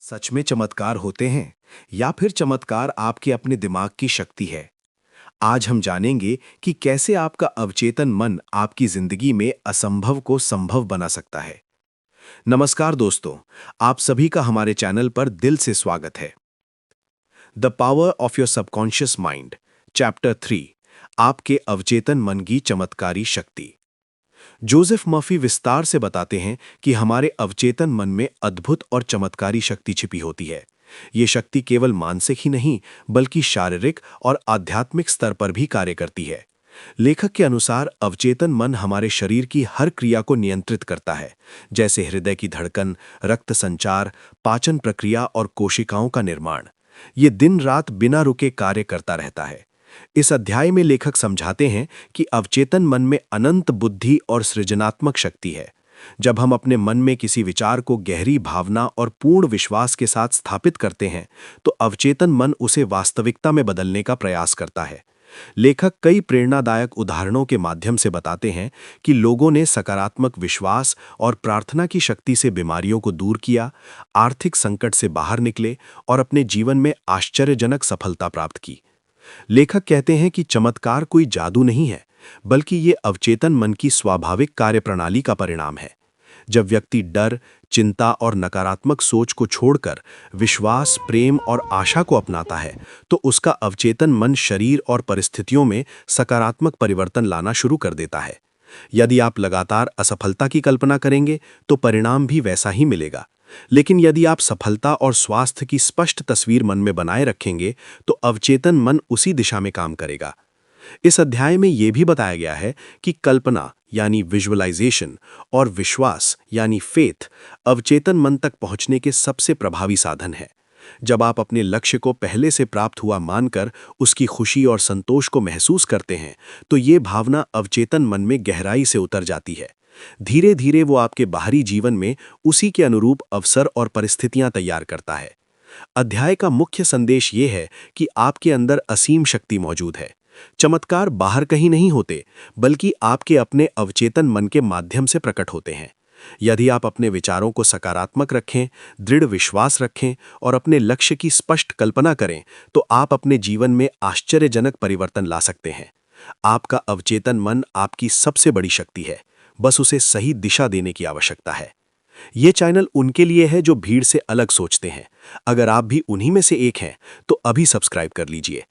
सच में चमत्कार होते हैं या फिर चमत्कार आपके अपने दिमाग की शक्ति है। आज हम जानेंगे कि कैसे आपका अवचेतन मन आपकी जिंदगी में असंभव को संभव बना सकता है। नमस्कार दोस्तों, आप सभी का हमारे चैनल पर दिल से स्वागत है। The power of your subconscious mind, chapter 3, आपके अवचेतन मन की चमत्कारी शक्ति। जोसेफ मर्फी विस्तार से बताते हैं कि हमारे अवचेतन मन में अद्भुत और चमत्कारी शक्ति छिपी होती है। ये शक्ति केवल मानसिक ही नहीं बल्कि शारीरिक और आध्यात्मिक स्तर पर भी कार्य करती है। लेखक के अनुसार अवचेतन मन हमारे शरीर की हर क्रिया को नियंत्रित करता है, जैसे हृदय की धड़कन, रक्त संचार, पाचन प्रक्रिया और कोशिकाओं का निर्माण। ये दिन रात बिना रुके कार्य करता रहता है। इस अध्याय में लेखक समझाते हैं कि अवचेतन मन में अनंत बुद्धि और सृजनात्मक शक्ति है। जब हम अपने मन में किसी विचार को गहरी भावना और पूर्ण विश्वास के साथ स्थापित करते हैं, तो अवचेतन मन उसे वास्तविकता में बदलने का प्रयास करता है। लेखक कई प्रेरणादायक उदाहरणों के माध्यम से बताते हैं कि लोगों ने सकारात्मक विश्वास और प्रार्थना की शक्ति से बीमारियों को दूर किया, आर्थिक संकट से बाहर निकले और अपने जीवन में आश्चर्यजनक सफलता प्राप्त की। लेखक कहते हैं कि चमत्कार कोई जादू नहीं है, बल्कि ये अवचेतन मन की स्वाभाविक कार्यप्रणाली का परिणाम है। जब व्यक्ति डर, चिंता और नकारात्मक सोच को छोड़कर विश्वास, प्रेम और आशा को अपनाता है, तो उसका अवचेतन मन शरीर और परिस्थितियों में सकारात्मक परिवर्तन लाना शुरू कर देता है। यदि आप लगातार असफलता की कल्पना करेंगे, तो परिणाम भी वैसा ही मिलेगा। लेकिन यदि आप सफलता और स्वास्थ्य की स्पष्ट तस्वीर मन में बनाए रखेंगे, तो अवचेतन मन उसी दिशा में काम करेगा। इस अध्याय में यह भी बताया गया है कि कल्पना यानी विजुअलाइजेशन और विश्वास यानी फेथ अवचेतन मन तक पहुंचने के सबसे प्रभावी साधन है। जब आप अपने लक्ष्य को पहले से प्राप्त हुआ मानकर उसकी खुशी और संतोष को महसूस करते हैं, तो ये भावना अवचेतन मन में गहराई से उतर जाती है। धीरे धीरे वो आपके बाहरी जीवन में उसी के अनुरूप अवसर और परिस्थितियां तैयार करता है। अध्याय का मुख्य संदेश ये है कि आपके अंदर असीम शक्ति मौजूद है। चमत्कार बाहर कहीं नहीं होते, बल्कि आपके अपने अवचेतन मन के माध्यम से प्रकट होते हैं। यदि आप अपने विचारों को सकारात्मक रखें, दृढ़ विश्वास रखें और अपने लक्ष्य की स्पष्ट कल्पना करें, तो आप अपने जीवन में आश्चर्यजनक परिवर्तन ला सकते हैं। आपका अवचेतन मन आपकी सबसे बड़ी शक्ति है, बस उसे सही दिशा देने की आवश्यकता है। ये चैनल उनके लिए है जो भीड़ से अलग सोचते हैं। अगर आप भी उन्हीं में से एक हैं, तो अभी सब्सक्राइब कर लीजिए।